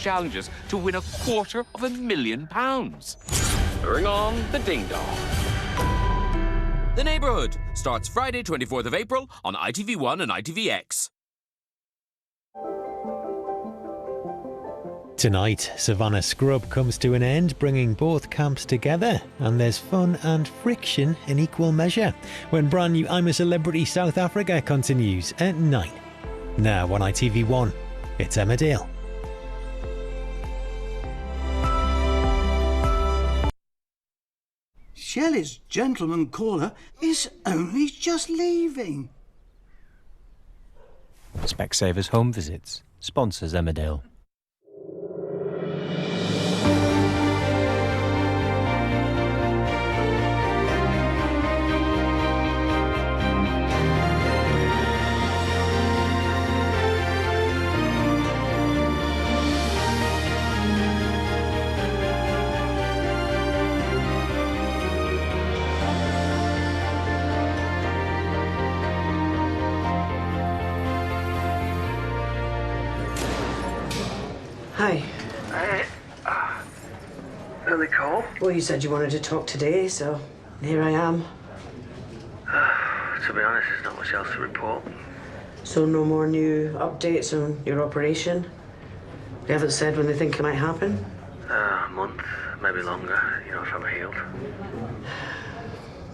challengers to win £250,000. Bring on the ding-dong. The Neighbourhood starts Friday, 24th of April on ITV1 and ITVX. Tonight, Savannah Scrub comes to an end, bringing both camps together, and there's fun and friction in equal measure when brand new I'm a Celebrity South Africa continues at 9. Now on ITV1, it's Emmerdale. Shelley's gentleman caller is only just leaving. Specsavers Home Visits sponsors Emmerdale. Hi. Hey. Early call? Well, you said you wanted to talk today, so here I am. To be honest, there's not much else to report. So no more new updates on your operation? They haven't said when they think it might happen? A month, maybe longer, if I'm healed.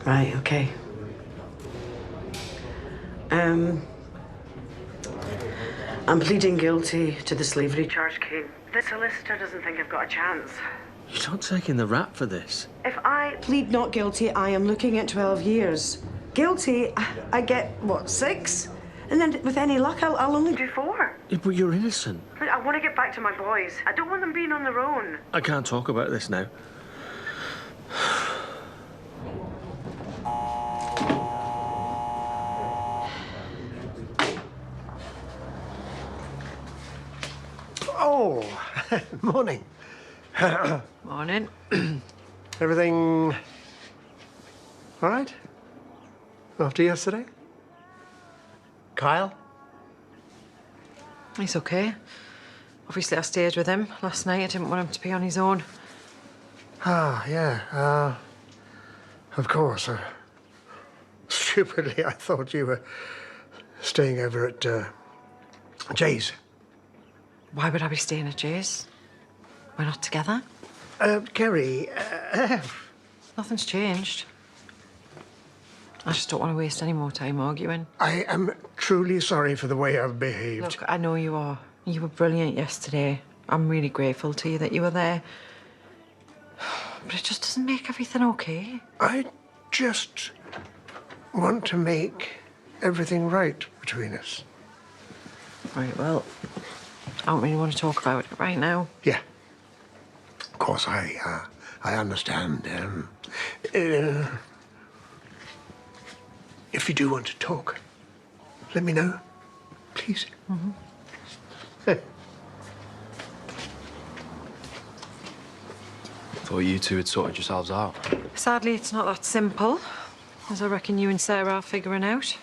Right, okay. I'm pleading guilty to the slavery charge, Kate. The solicitor doesn't think I've got a chance. You're not taking the rap for this. If I plead not guilty, I am looking at 12 years. Guilty, I get, 6? And then with any luck, I'll only do 4. Yeah, but you're innocent. I want to get back to my boys. I don't want them being on their own. I can't talk about this now. Oh, morning. Morning. Everything all right? After yesterday? Kyle? He's okay. Obviously, I stayed with him last night. I didn't want him to be on his own. Ah, yeah. Of course. Stupidly, I thought you were staying over at Jay's. Why would I be staying at Jay's? We're not together. Kerry, Nothing's changed. I just don't want to waste any more time arguing. I am truly sorry for the way I've behaved. Look, I know you are. You were brilliant yesterday. I'm really grateful to you that you were there. But it just doesn't make everything okay. I just want to make everything right between us. Right, well, I don't really want to talk about it right now. Yeah. Of course, I understand. If you do want to talk, let me know, please. Mm-hmm. Thought you two had sorted yourselves out. Sadly, it's not that simple, as I reckon you and Sarah are figuring out.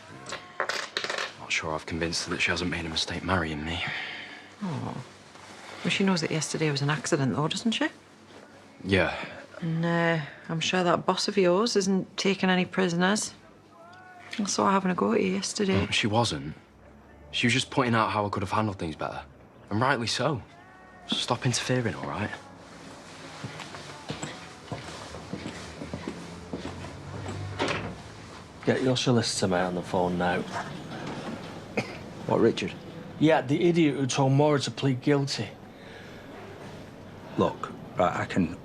Not sure I've convinced her that she hasn't made a mistake marrying me. Oh. Well, she knows that yesterday was an accident, though, doesn't she? Yeah. And I'm sure that boss of yours isn't taking any prisoners. I saw her having a go at you yesterday. No, she wasn't. She was just pointing out how I could have handled things better. And rightly so. So stop interfering, all right? Get your solicitor mate on the phone now. What, Richard? Yeah, the idiot who told Maura to plead guilty. Look, I can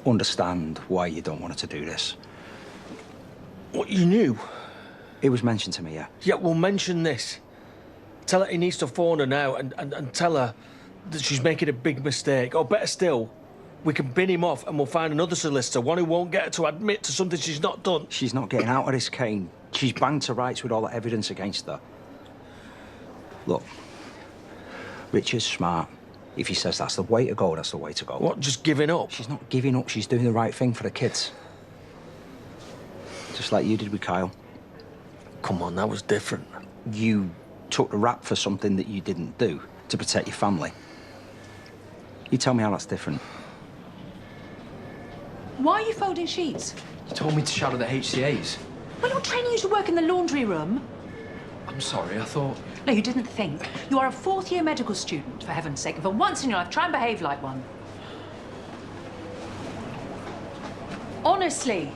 understand why you don't want her to do this. What, you knew? It was mentioned to me, yeah. Yeah, well, mention this. Tell her he needs to phone her now and tell her that she's making a big mistake. Or better still, we can bin him off and we'll find another solicitor, one who won't get her to admit to something she's not done. She's not getting out of this, Kane. She's banged to rights with all the evidence against her. Look, Richard's smart. If he says that's the way to go, that's the way to go. What, just giving up? She's not giving up. She's doing the right thing for the kids. Just like you did with Kyle. Come on, that was different. You took the rap for something that you didn't do to protect your family. You tell me how that's different. Why are you folding sheets? You told me to shadow the HCAs. We're not training you to work in the laundry room. I'm sorry, I thought... No, you didn't think. You are a fourth-year medical student, for heaven's sake. And for once in your life, try and behave like one. Honestly.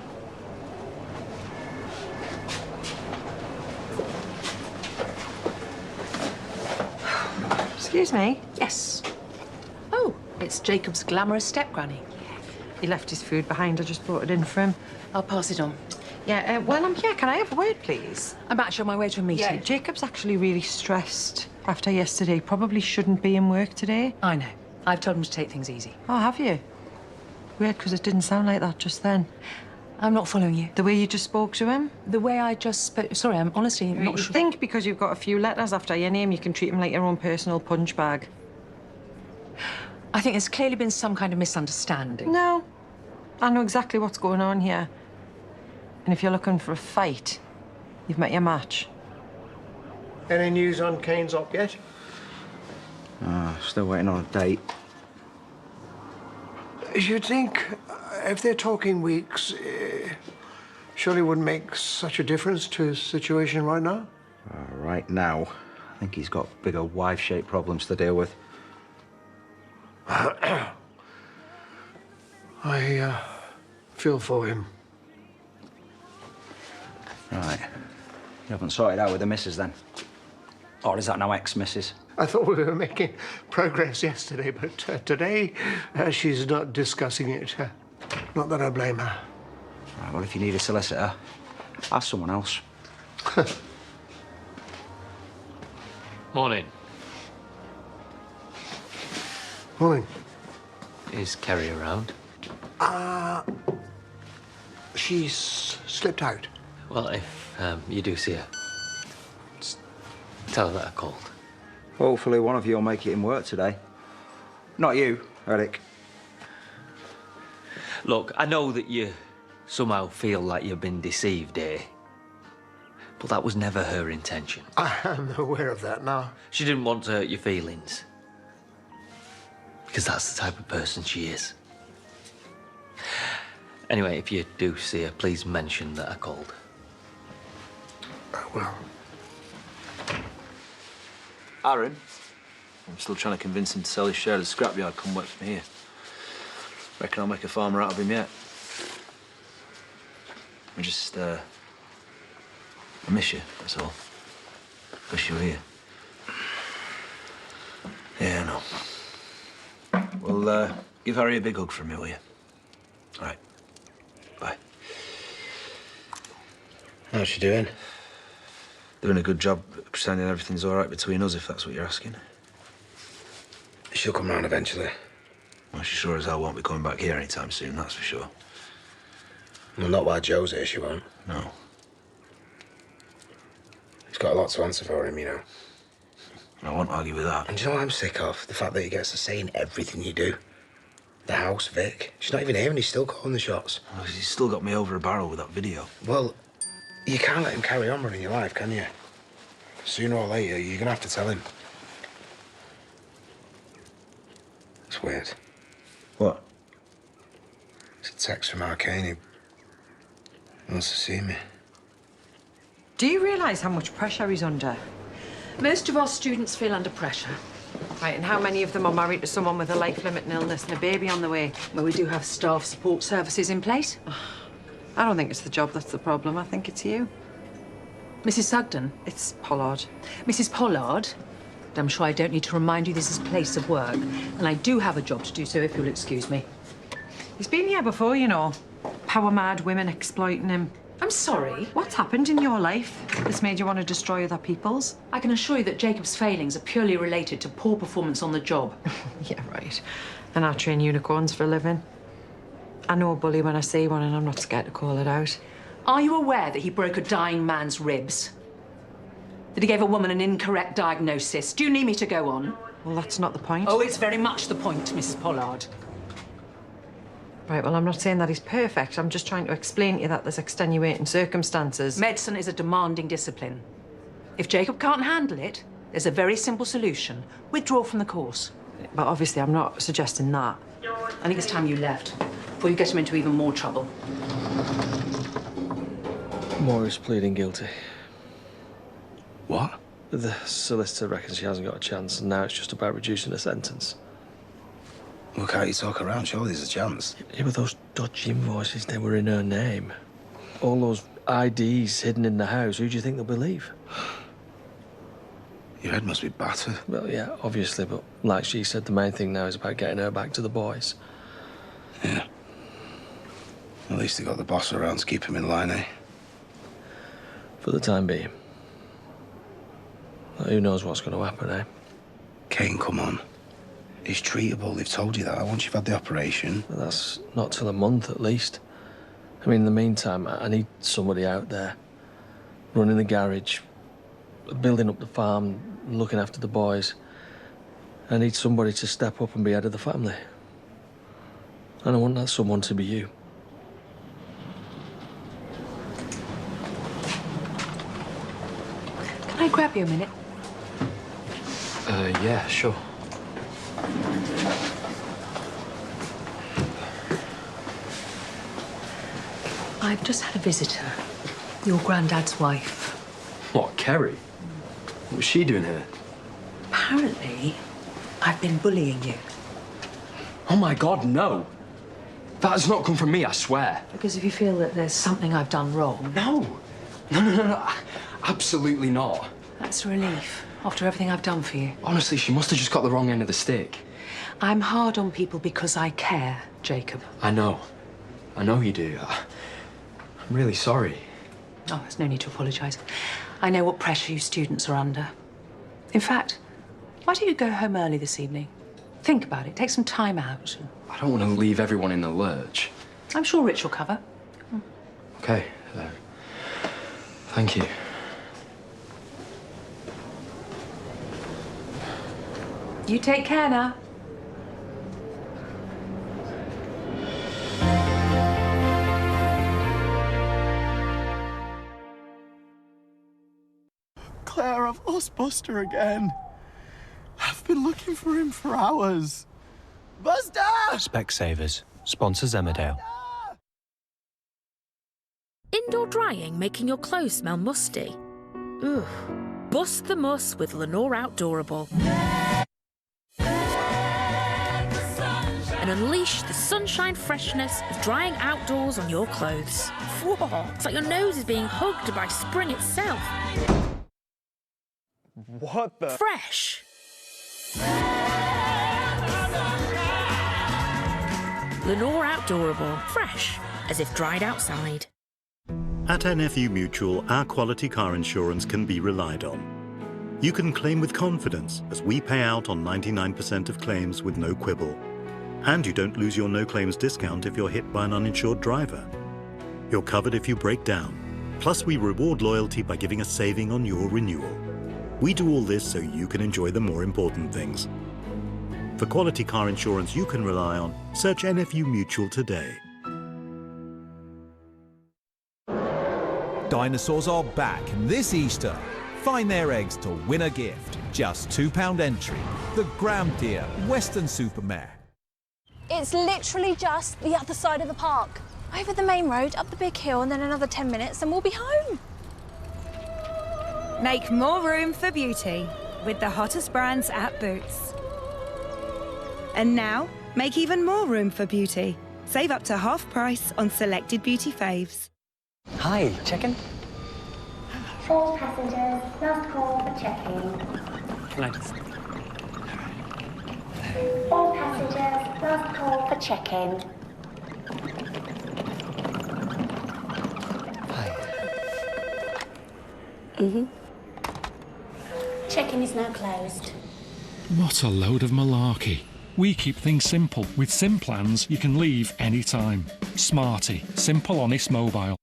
Excuse me? Yes. Oh, it's Jacob's glamorous step-granny. He left his food behind. I just brought it in for him. I'll pass it on. Yeah, well, I'm here. Can I have a word, please? I'm actually on my way to a meeting. Yeah, Jacob's actually really stressed after yesterday. Probably shouldn't be in work today. I know. I've told him to take things easy. Oh, have you? Weird, because it didn't sound like that just then. I'm not following you. The way you just spoke to him? The way I just spoke... Sorry, I'm honestly not You sure. think because you've got a few letters after your name, you can treat him like your own personal punch bag? I think there's clearly been some kind of misunderstanding. No. I know exactly what's going on here. And if you're looking for a fight, you've met your match. Any news on Kane's op yet? Still waiting on a date. You'd think if they're talking weeks, surely it wouldn't make such a difference to his situation right now? Right now, I think he's got bigger wife-shaped problems to deal with. I feel for him. Right. You haven't sorted out with the missus then? Or is that now ex-missus? I thought we were making progress yesterday, but today she's not discussing it. Not that I blame her. Right, well, if you need a solicitor, ask someone else. Morning. Morning. Is Kerry around? She's slipped out. Well, if you do see her, just tell her that I called. Hopefully one of you will make it in work today. Not you, Eric. Look, I know that you somehow feel like you've been deceived here, but that was never her intention. I am aware of that now. She didn't want to hurt your feelings, because that's the type of person she is. Anyway, if you do see her, please mention that I called. Well. Aaron, I'm still trying to convince him to sell his share of the scrapyard, come work for me here. Reckon I'll make a farmer out of him yet. I miss you, that's all. Wish you were here. Yeah, I know. Well, give Harry a big hug from me, will you? All right. Bye. How's she doing? Doing a good job pretending everything's all right between us, if that's what you're asking. She'll come round eventually. Well, she sure as hell won't be coming back here anytime soon, that's for sure. Well, not while Joe's here, she won't. No. He's got a lot to answer for him, you know. I won't argue with that. And do you know what I'm sick of? The fact that he gets to say in everything you do. The house, Vic. She's not even here and he's still calling the shots. Well, he's still got me over a barrel with that video. Well, you can't let him carry on running your life, can you? Sooner or later, you're gonna have to tell him. It's weird. What? It's a text from Arcane. He wants to see me. Do you realise how much pressure he's under? Most of our students feel under pressure. Right, and how many of them are married to someone with a life-limiting illness and a baby on the way? Well, we do have staff support services in place. I don't think it's the job that's the problem. I think it's you. Mrs. Sugden? It's Pollard. Mrs. Pollard? I'm sure I don't need to remind you this is a place of work. And I do have a job to do, so if you'll excuse me. He's been here before, you know. Power-mad women exploiting him. I'm sorry. What's happened in your life that's made you want to destroy other people's? I can assure you that Jacob's failings are purely related to poor performance on the job. Yeah, right. And I train unicorns for a living. I know a bully when I see one and I'm not scared to call it out. Are you aware that he broke a dying man's ribs? That he gave a woman an incorrect diagnosis? Do you need me to go on? Well, that's not the point. Oh, it's very much the point, Mrs. Pollard. Right, well, I'm not saying that he's perfect. I'm just trying to explain to you that there's extenuating circumstances. Medicine is a demanding discipline. If Jacob can't handle it, there's a very simple solution. Withdraw from the course. But obviously I'm not suggesting that. I think it's time you left, before you get him into even more trouble. Maura's pleading guilty. What? The solicitor reckons she hasn't got a chance, and now it's just about reducing her sentence. Well, can't you talk around? Surely there's a chance. Yeah, but those dodgy invoices, they were in her name. All those IDs hidden in the house, who do you think they'll believe? Your head must be battered. Well, yeah, obviously, but like she said, the main thing now is about getting her back to the boys. Yeah. At least they got the boss around to keep him in line, eh? For the time being. Who knows what's going to happen, eh? Kane, come on. He's treatable, they've told you that. Once you've had the operation. Well, that's not till a month, at least. I mean, in the meantime, I need somebody out there. Running the garage, building up the farm, looking after the boys. I need somebody to step up and be head of the family. And I want that someone to be you. Can I grab you a minute? Yeah, sure. I've just had a visitor. Your granddad's wife. What, Kerry? What was she doing here? Apparently, I've been bullying you. Oh my God, no! That has not come from me, I swear. Because if you feel that there's something I've done wrong... No! No. Absolutely not. That's a relief, after everything I've done for you. Honestly, she must have just got the wrong end of the stick. I'm hard on people because I care, Jacob. I know you do. I'm really sorry. Oh, there's no need to apologise. I know what pressure you students are under. In fact, why don't you go home early this evening? Think about it, take some time out. I don't want to leave everyone in the lurch. I'm sure Rich will cover. Okay. Thank you. You take care now. Claire, I've lost Buster again. I've been looking for him for hours. Buster! Specsavers sponsors Emmerdale. Indoor drying making your clothes smell musty? Ugh. Bust the muss with Lenore Outdoorable. And unleash the sunshine freshness of drying outdoors on your clothes. Whoa, it's like your nose is being hugged by spring itself. What the? Fresh. Lenore Outdoorable. Fresh, as if dried outside. At NFU Mutual, our quality car insurance can be relied on. You can claim with confidence, as we pay out on 99% of claims with no quibble. And you don't lose your no-claims discount if you're hit by an uninsured driver. You're covered if you break down. Plus, we reward loyalty by giving a saving on your renewal. We do all this so you can enjoy the more important things. For quality car insurance you can rely on, search NFU Mutual today. Dinosaurs are back this Easter. Find their eggs to win a gift. Just £2 entry. The Graham Deer Western Supermare. It's literally just the other side of the park. Over the main road, up the big hill, and then another 10 minutes, and we'll be home. Make more room for beauty with the hottest brands at Boots. And now, make even more room for beauty. Save up to half price on selected beauty faves. Hi, check-in? All passengers, last call for check-in. Can I just... All passengers, last call for check-in. Check-in is now closed. What a load of malarkey. We keep things simple. With Sim plans, you can leave anytime. Smarty. Simple, honest mobile.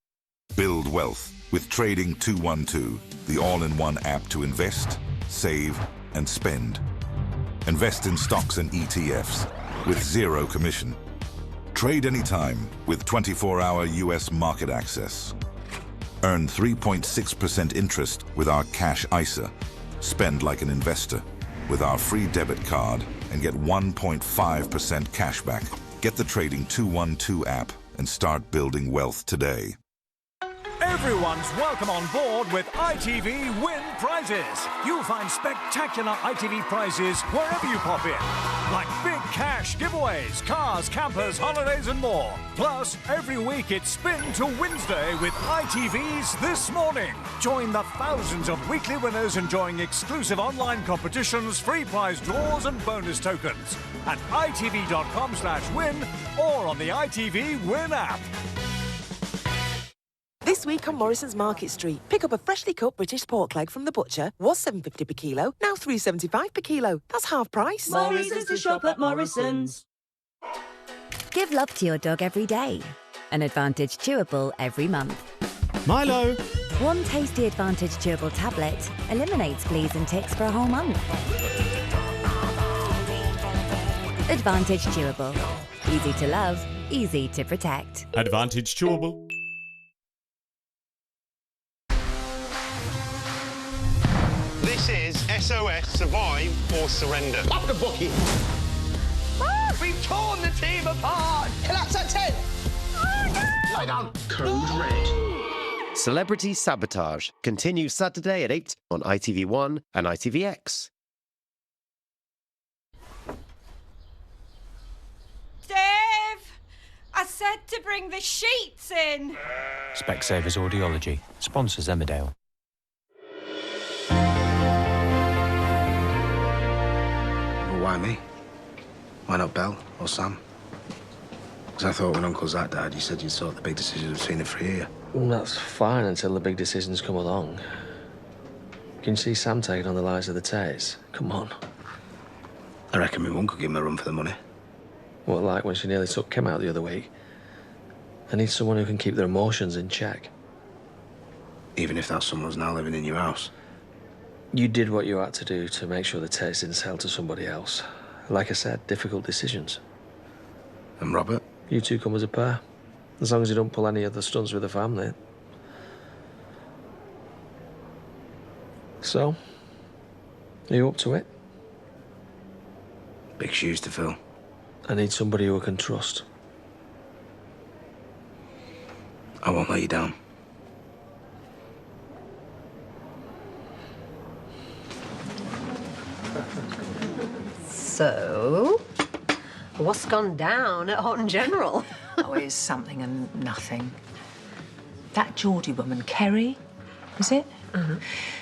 Build wealth with Trading 212, the all-in-one app to invest, save, and spend. Invest in stocks and ETFs with zero commission. Trade anytime with 24-hour US market access. Earn 3.6% interest with our cash ISA. Spend like an investor with our free debit card and get 1.5% cash back. Get the Trading 212 app and start building wealth today. Everyone's welcome on board with ITV Win Prizes. You'll find spectacular ITV prizes wherever you pop in, like big cash giveaways, cars, campers, holidays and more. Plus, every week it's Spin to Wednesday with ITV's This Morning. Join the thousands of weekly winners enjoying exclusive online competitions, free prize draws and bonus tokens at itv.com/win or on the ITV Win app. This week on Morrison's Market Street, pick up a freshly cut British pork leg from the butcher. Was $7.50 per kilo, now $3.75 per kilo. That's half price. More reasons to shop at Morrison's. Give love to your dog every day. An Advantage chewable every month. Milo. One tasty Advantage chewable tablet eliminates fleas and ticks for a whole month. Advantage chewable. Easy to love, easy to protect. Advantage chewable. This is SOS Survive or Surrender. Up the bucket. Ah, we've torn the team apart. Collapse at 10. Oh, no. Lie down. Code Red. Celebrity Sabotage continues Saturday at 8 on ITV1 and ITVX. Dave! I said to bring the sheets in. Specsavers Audiology sponsors Emmerdale. Why me? Why not Belle or Sam? Because I thought when Uncle Zach died, you said you'd sort the big decisions between the three of you. Well, that's fine until the big decisions come along. Can you see Sam taking on the lives of the Tays? Come on. I reckon my mum could give him a run for the money. What, like when she nearly took Kim out the other week? I need someone who can keep their emotions in check. Even if that someone's now living in your house. You did what you had to do to make sure the Tays didn't sell to somebody else. Like I said, difficult decisions. And Robert? You two come as a pair. As long as you don't pull any other stunts with the family. So, are you up to it? Big shoes to fill. I need somebody who I can trust. I won't let you down. So, what's gone down at Houghton General? Oh, it's something and nothing. That Geordie woman, Kerry, was it?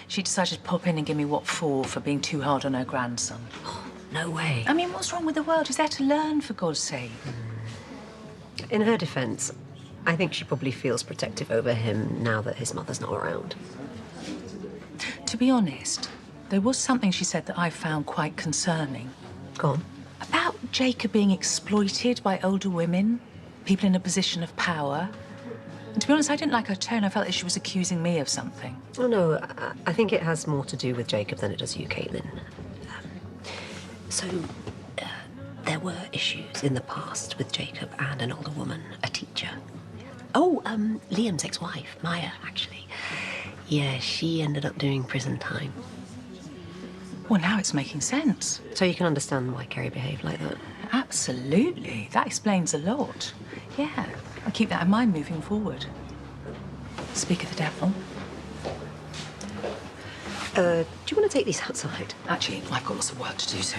She decided to pop in and give me what for being too hard on her grandson. No way. I mean, what's wrong with the world? He's there to learn, for God's sake. In her defence, I think she probably feels protective over him now that his mother's not around. To be honest, there was something she said that I found quite concerning. Go on. About Jacob being exploited by older women, people in a position of power. And to be honest, I didn't like her tone. I felt that she was accusing me of something. Oh, no, I think it has more to do with Jacob than it does you, Caitlin. There were issues in the past with Jacob and an older woman, a teacher. Oh, Liam's ex-wife, Maya, actually. Yeah, she ended up doing prison time. Well, now it's making sense. So you can understand why Kerry behaved like that? Absolutely. That explains a lot. Yeah, I'll keep that in mind moving forward. Speak of the devil. Do you want to take these outside? Actually, I've got lots of work to do, so...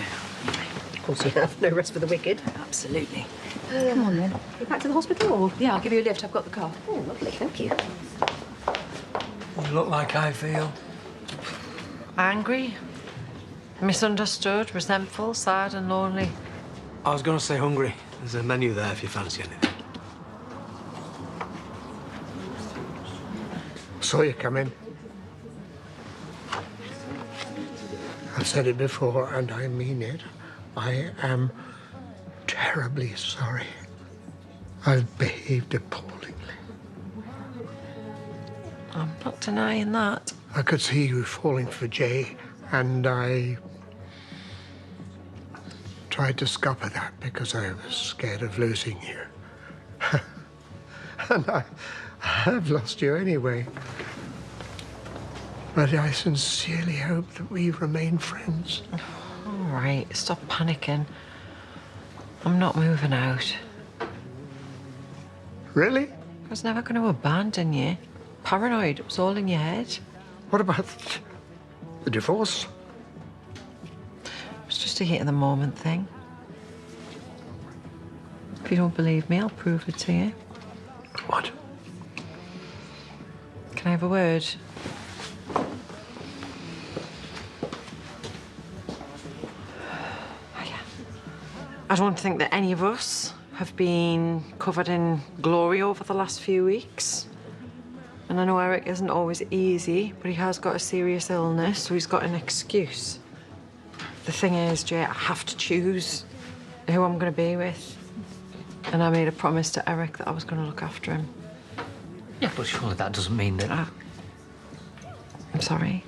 Of course you have. No rest for the wicked. Absolutely. Come on, then. You back to the hospital, or...? Yeah, I'll give you a lift. I've got the car. Oh, lovely. Thank you. You look like I feel. Angry, misunderstood, resentful, sad and lonely. I was going to say hungry. There's a menu there if you fancy anything. Saw you come in. I've said it before, and I mean it. I am terribly sorry. I've behaved appallingly. I'm not denying that. I could see you falling for Jay, and I tried to scupper that because I was scared of losing you. And I have lost you anyway. But I sincerely hope that we remain friends. Oh, right, stop panicking. I'm not moving out. Really? I was never going to abandon you. Paranoid, it was all in your head. What about the divorce? It was just a heat-of-the-moment thing. If you don't believe me, I'll prove it to you. What? Can I have a word? I don't think that any of us have been covered in glory over the last few weeks. And I know Eric isn't always easy, but he has got a serious illness, so he's got an excuse. The thing is, Jay, I have to choose who I'm going to be with. And I made a promise to Eric that I was going to look after him. Yeah, but surely that doesn't mean that... I'm sorry.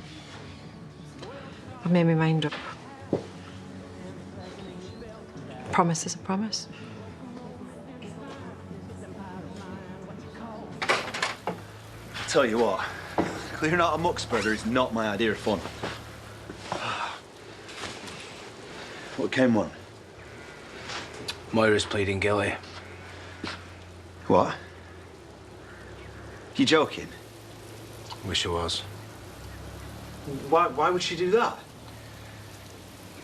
I've made my mind up. Promise is a promise. Tell you what, clearing out a muck spreader is not my idea of fun. What came on? Moira's pleading guilty. What? You joking? Wish I was. Why would she do that?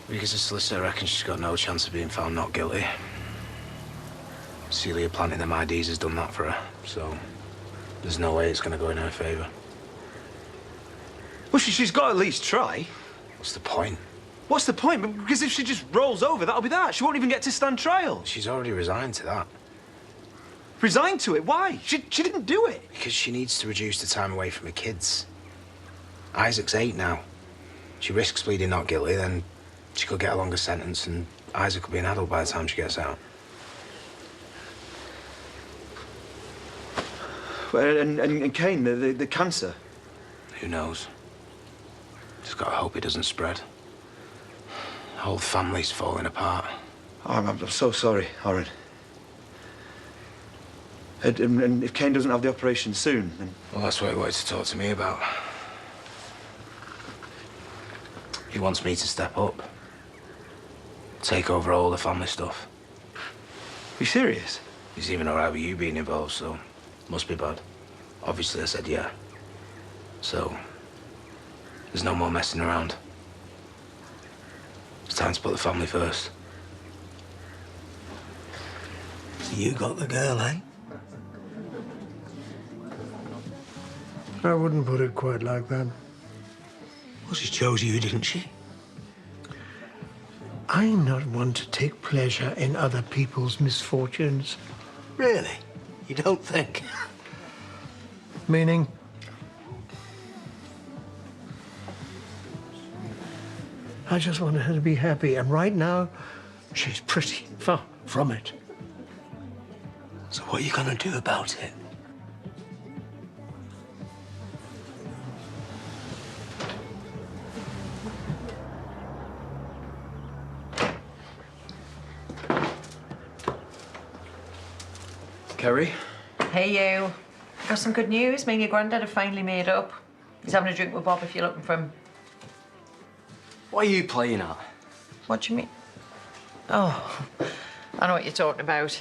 Because the solicitor reckons she's got no chance of being found not guilty. Celia planting them IDs has done that for her, so there's no way it's going to go in her favour. Well, she's got to at least try. What's the point? What's the point? Because if she just rolls over, that'll be that. She won't even get to stand trial. She's already resigned to that. Resigned to it? Why? She didn't do it. Because she needs to reduce the time away from her kids. Isaac's 8 now. She risks pleading not guilty, then she could get a longer sentence, and Isaac will be an adult by the time she gets out. Well, and Kane, the cancer. Who knows? Just gotta hope it doesn't spread. The whole family's falling apart. Oh, I'm so sorry, Oren. And if Kane doesn't have the operation soon, then... Well, that's what he wanted to talk to me about. He wants me to step up. Take over all the family stuff. You serious? He's even all right with you being involved, so must be bad. Obviously, I said yeah. So, there's no more messing around. It's time to put the family first. So you got the girl, eh? I wouldn't put it quite like that. Well, she chose you, didn't she? I'm not one to take pleasure in other people's misfortunes. Really? You don't think? Meaning? I just wanted her to be happy, and right now, she's pretty far from it. So what are you gonna do about it? Kerry? Hey, you. Got some good news. Me and your granddad have finally made up. He's having a drink with Bob if you're looking for him. What are you playing at? What do you mean? Oh, I know what you're talking about.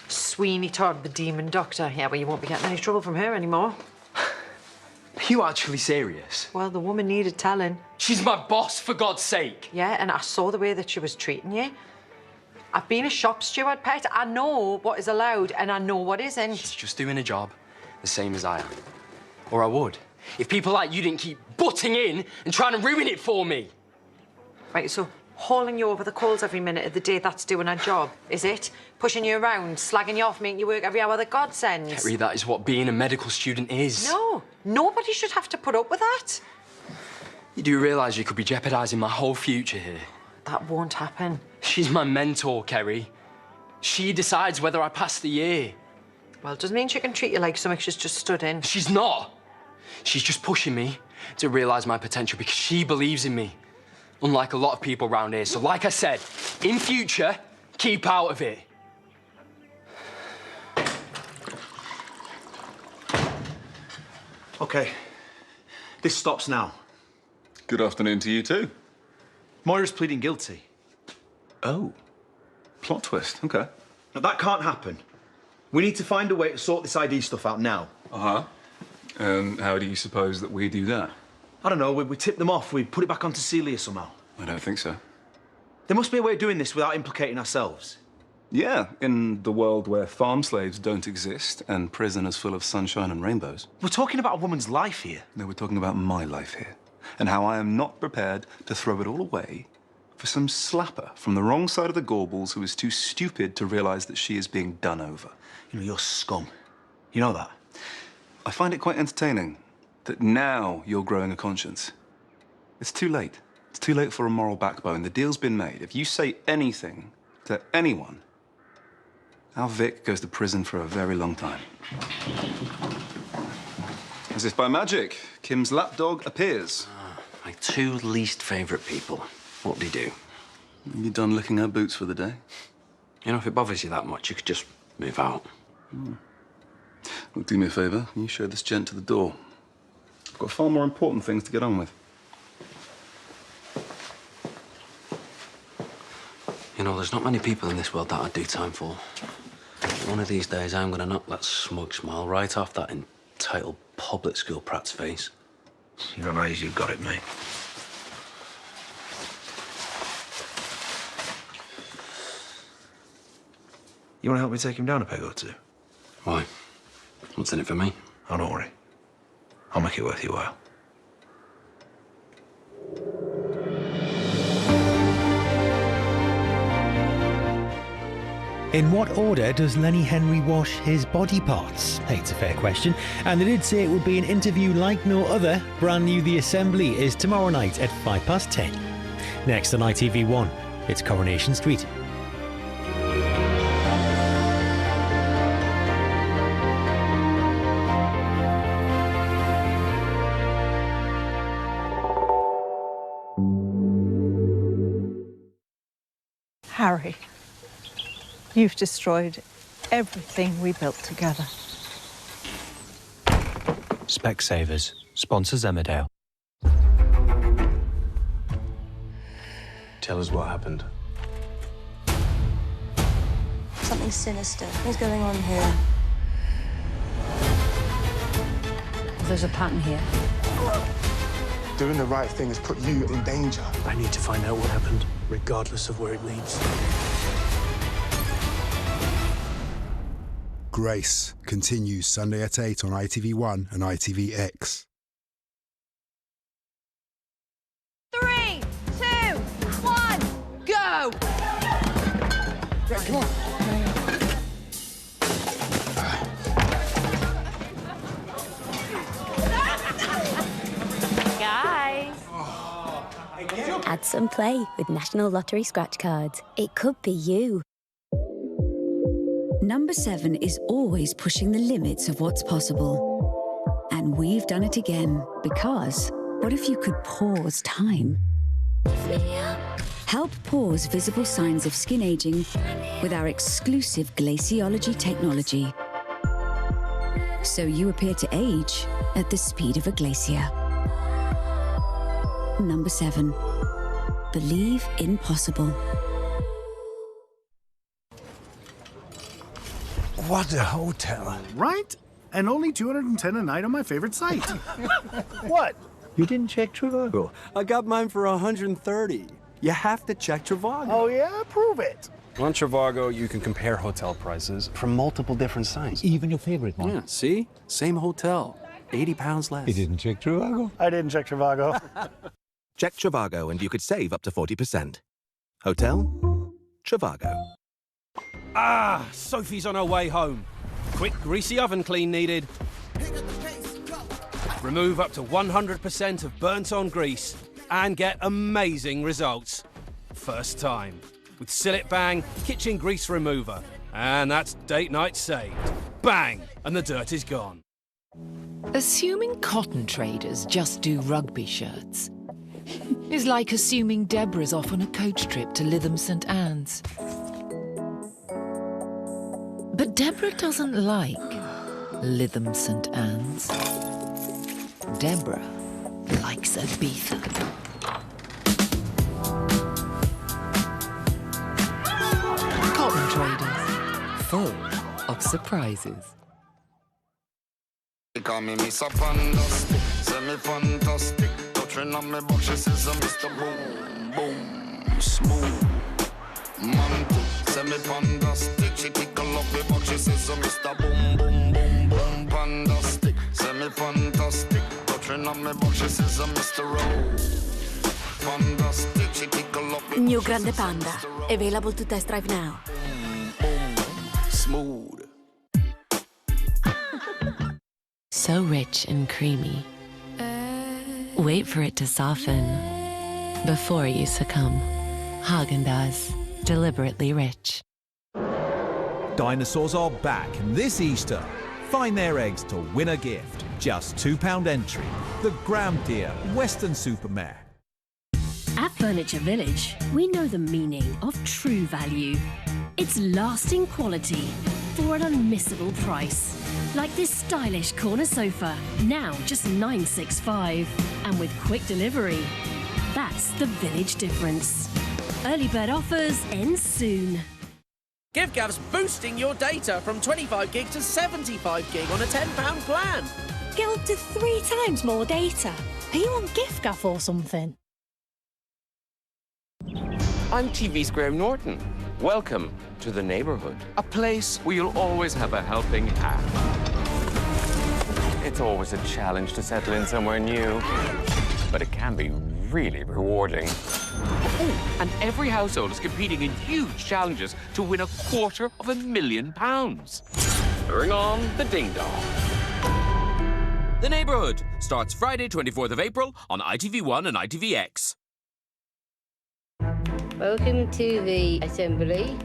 Sweeney Todd, the demon doctor. Yeah, well, you won't be getting any trouble from her anymore. Are you actually serious? Well, the woman needed telling. She's my boss, for God's sake. Yeah, and I saw the way that she was treating you. I've been a shop steward, pet. I know what is allowed and I know what isn't. She's just doing a job the same as I am. Or I would. If people like you didn't keep butting in and trying to ruin it for me. Right, so hauling you over the coals every minute of the day, that's doing her job, is it? Pushing you around, slagging you off, making you work every hour that God sends. Kerry, that is what being a medical student is. No, nobody should have to put up with that. You do realise you could be jeopardising my whole future here? That won't happen. She's my mentor, Kerry. She decides whether I pass the year. Well, it doesn't mean she can treat you like something she's just stood in. She's not. She's just pushing me to realise my potential because she believes in me. Unlike a lot of people around here. So like I said, in future, keep out of it. Okay. This stops now. Good afternoon to you too. Moira's pleading guilty. Oh. Plot twist, okay. Now, that can't happen. We need to find a way to sort this ID stuff out now. Uh-huh. And how do you suppose that we do that? I don't know, we tip them off, we put it back onto Celia somehow. I don't think so. There must be a way of doing this without implicating ourselves. Yeah, in the world where farm slaves don't exist and prisoners full of sunshine and rainbows. We're talking about a woman's life here. No, we're talking about my life here. And how I am not prepared to throw it all away for some slapper from the wrong side of the Gorbals who is too stupid to realize that she is being done over. You know, you're scum. You know that? I find it quite entertaining that now you're growing a conscience. It's too late. It's too late for a moral backbone. The deal's been made. If you say anything to anyone, our Vic goes to prison for a very long time. As if by magic, Kim's lapdog appears. My two least favourite people. What'd he do? You done licking her boots for the day? You know, if it bothers you that much, you could just move out. Look, do me a favour. You show this gent to the door. I've got far more important things to get on with. You know, there's not many people in this world that I'd do time for. One of these days, I'm gonna knock that smug smile right off that entitled public school prat's face. You don't know how you got it, mate. You want to help me take him down a peg or two? Why? What's in it for me? Oh, don't worry. I'll make it worth your while. In what order does Lenny Henry wash his body parts? Hey, it's a fair question. And they did say it would be an interview like no other. Brand new The Assembly is tomorrow night at 10:05. Next on ITV1, it's Coronation Street. Harry, you've destroyed everything we built together. Specsavers sponsors Emmerdale. Tell us what happened. Something sinister is going on here. There's a pattern here. Doing the right thing has put you in danger. I need to find out what happened, regardless of where it leads. Grace continues Sunday at 8 on ITV1 and ITVX. 3, 2, 1, go! Right, come on. Guys. Add some play with National Lottery scratch cards. It could be you. Number 7 is always pushing the limits of what's possible. And we've done it again, because what if you could pause time? Help pause visible signs of skin aging with our exclusive glaciology technology. So you appear to age at the speed of a glacier. Number 7. Believe in possible. What a hotel. Right? And only 210 a night on my favorite site. What? You didn't check Trivago. I got mine for 130. You have to check Trivago. Oh, yeah? Prove it. On Trivago, you can compare hotel prices from multiple different sites. Even your favorite one. Yeah, see? Same hotel. 80 pounds less. You didn't check Trivago. I didn't check Trivago. Check Trivago and you could save up to 40%. Hotel? Trivago. Ah, Sophie's on her way home. Quick, greasy oven clean needed. Remove up to 100% of burnt-on grease and get amazing results. First time. With Sillet Bang Kitchen Grease Remover. And that's date night saved. Bang! And the dirt is gone. Assuming cotton traders just do rugby shirts is like assuming Deborah's off on a coach trip to Lytham St Anne's. But Deborah doesn't like Lytham St Anne's. Deborah likes Ibiza. full of surprises. They call me Mr. Fantastic, semi-fantastic. Touching on me box, she says I'm Mr. Boom, boom, smooth. Mantle, semi-fantastic. She tickle up me box, she says I'm Mr. Boom, boom, boom, boom. Fantastic, semi-fantastic. Touching on me box, she says I'm Mr. Rose. Fantastic, she tickle up me New Grande Panda, available to test drive now. Smooth. So rich and creamy. Wait for it to soften before you succumb. Haagen-Dazs, deliberately rich. Dinosaurs are back this Easter. Find their eggs to win a gift. Just £2 entry. The Graham Deer Western Supermare. At Furniture Village, we know the meaning of true value. It's lasting quality for an unmissable price. Like this stylish corner sofa, now just £965. And with quick delivery, that's the Village difference. Early bird offers end soon. GiveGav's boosting your data from 25 gig to 75 gig on a £10 plan. Get up to 3 times more data. Are you on GiveGav or something? I'm TV's Graham Norton. Welcome to the neighborhood, a place where you'll always have a helping hand. It's always a challenge to settle in somewhere new, but it can be really rewarding. Oh, and every household is competing in huge challenges to win £250,000. Bring on the ding-dong. The Neighborhood starts Friday, 24th of April on ITV1 and ITVX. Welcome to the Assembly.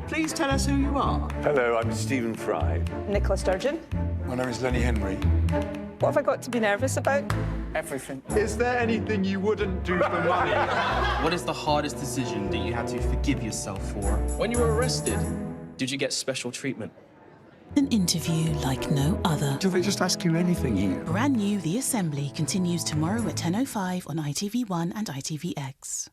Please tell us who you are. Hello, I'm Stephen Fry. Nicola Sturgeon. My name is Lenny Henry. What have I got to be nervous about? Everything. Is there anything you wouldn't do for money? What is the hardest decision that you had to forgive yourself for? When you were arrested, did you get special treatment? An interview like no other. Do they just ask you anything here? Brand new The Assembly continues tomorrow at 10:05 on ITV1 and ITVX.